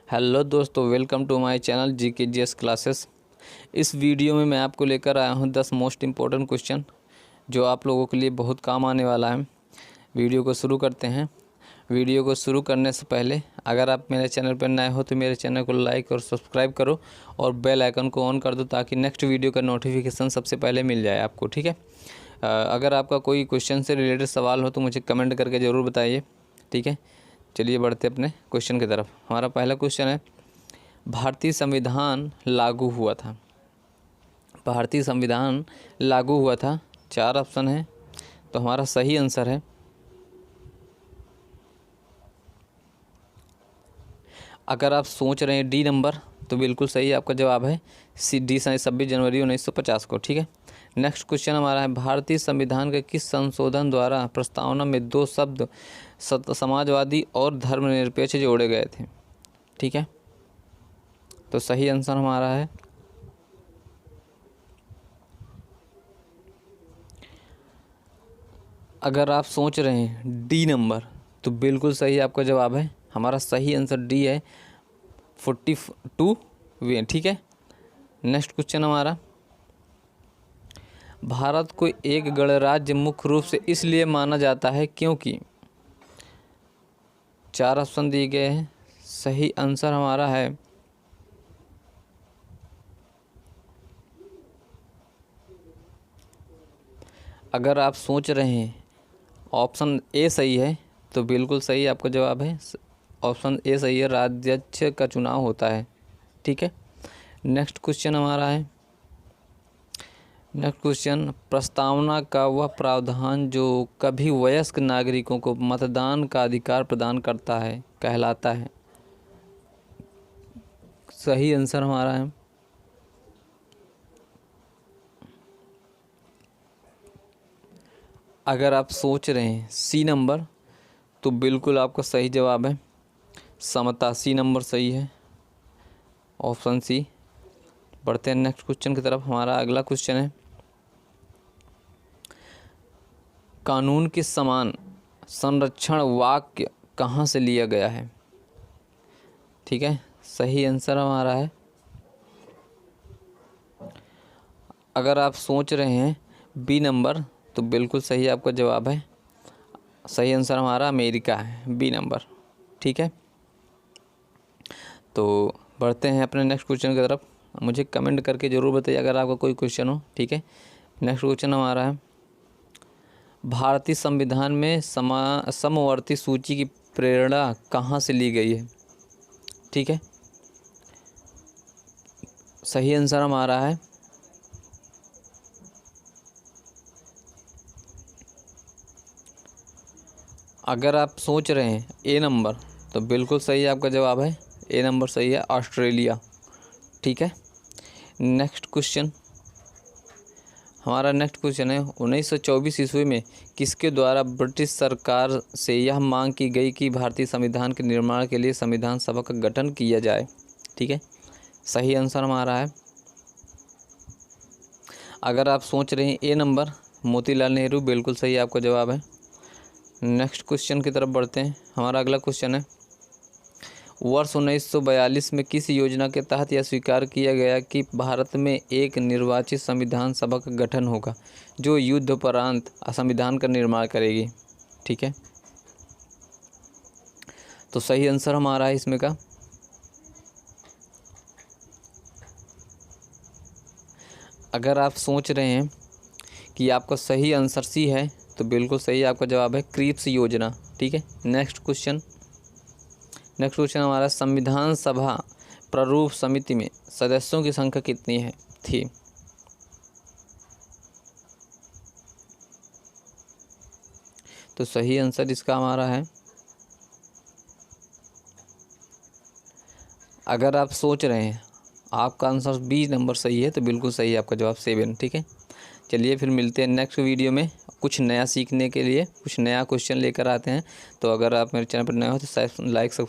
Hello दोस्तों, welcome to my channel GKGS classes. इस वीडियो में मैं आपको लेकर आया हूं 10 मोस्ट इम्पोर्टेंट क्वेश्चन जो आप लोगों के लिए बहुत काम आने वाला है। वीडियो को शुरू करते हैं। वीडियो को शुरू करने से पहले अगर आप मेरे चैनल पर नए हो तो मेरे चैनल को लाइक और सब्सक्राइब करो और बेल आइकन को ऑन कर दो ताकि नेक्स्ट वीडियो का नोटिफिकेशन सबसे पहले मिल जाए आपको, ठीक है। अगर आपका कोई क्वेश्चन से रिलेटेड सवाल हो तो मुझे कमेंट करके ज़रूर बताइए, ठीक है। चलिए बढ़ते अपने क्वेश्चन की तरफ। हमारा पहला क्वेश्चन है, भारतीय संविधान लागू हुआ था। भारतीय संविधान लागू हुआ था, 4 ऑप्शन है, तो हमारा सही आंसर है अगर आप सोच रहे हैं डी नंबर तो बिल्कुल सही आपका जवाब है डी 26 जनवरी 1950 को, ठीक है। नेक्स्ट क्वेश्चन हमारा है, भारतीय संविधान के किस संशोधन द्वारा प्रस्तावना में 2 शब्द समाजवादी और धर्मनिरपेक्ष जोड़े गए थे, ठीक है। तो सही आंसर हमारा है अगर आप सोच रहे हैं डी नंबर तो बिल्कुल सही आपका जवाब है। हमारा सही आंसर डी है 42 वे, ठीक है। नेक्स्ट क्वेश्चन हमारा, भारत को एक गणराज्य मुख्य रूप से इसलिए माना जाता है क्योंकि 4 ऑप्शन दिए गए हैं। सही आंसर हमारा है अगर आप सोच रहे हैं ऑप्शन ए सही है तो बिल्कुल सही आपका जवाब है। ऑप्शन ए सही है, राज्याध्यक्ष का चुनाव होता है, ठीक है। नेक्स्ट क्वेश्चन हमारा है, नेक्स्ट क्वेश्चन, प्रस्तावना का वह प्रावधान जो कभी वयस्क नागरिकों को मतदान का अधिकार प्रदान करता है कहलाता है। सही आंसर हमारा है अगर आप सोच रहे हैं सी नंबर तो बिल्कुल आपका सही जवाब है समता। सी नंबर सही है, ऑप्शन सी। बढ़ते हैं नेक्स्ट क्वेश्चन की तरफ। हमारा अगला क्वेश्चन है, कानून के समान संरक्षण वाक्य कहाँ से लिया गया है, ठीक है। सही आंसर हमारा है अगर आप सोच रहे हैं बी नंबर तो बिल्कुल सही आपका जवाब है। सही आंसर हमारा अमेरिका है, बी नंबर, ठीक है। तो बढ़ते हैं अपने नेक्स्ट क्वेश्चन की तरफ। मुझे कमेंट करके ज़रूर बताइए अगर आपका कोई क्वेश्चन हो, ठीक है। नेक्स्ट क्वेश्चन हमारा है, भारतीय संविधान में समवर्ती सूची की प्रेरणा कहाँ से ली गई है, ठीक है। सही आंसर हमारा है अगर आप सोच रहे हैं ए नंबर तो बिल्कुल सही आपका जवाब है। ए नंबर सही है, ऑस्ट्रेलिया, ठीक है। नेक्स्ट क्वेश्चन हमारा नेक्स्ट क्वेश्चन है, 1924 ईस्वी में किसके द्वारा ब्रिटिश सरकार से यह मांग की गई कि भारतीय संविधान के निर्माण के लिए संविधान सभा का गठन किया जाए, ठीक है। सही आंसर हमारा है अगर आप सोच रहे हैं ए नंबर मोतीलाल नेहरू, बिल्कुल सही आपका जवाब है। नेक्स्ट क्वेश्चन की तरफ बढ़ते हैं। हमारा अगला क्वेश्चन है, वर्ष 1942 में किस योजना के तहत यह स्वीकार किया गया कि भारत में एक निर्वाचित संविधान सभा का गठन होगा जो युद्धोपरांत संविधान का निर्माण करेगी, ठीक है। तो सही आंसर हमारा है इसमें का अगर आप सोच रहे हैं कि आपका सही आंसर सी है तो बिल्कुल सही आपका जवाब है क्रिप्स योजना, ठीक है। नेक्स्ट क्वेश्चन हमारा, संविधान सभा प्रारूप समिति में सदस्यों की संख्या कितनी है थी। तो सही आंसर इसका हमारा है अगर आप सोच रहे हैं आपका आंसर बी नंबर सही है तो बिल्कुल सही है आपका जवाब 7, ठीक है। चलिए फिर मिलते हैं नेक्स्ट वीडियो में। कुछ नया सीखने के लिए कुछ नया क्वेश्चन लेकर आते हैं। तो अगर आप मेरे चैनल पर नए हो तो लाइक सब्सक्राइब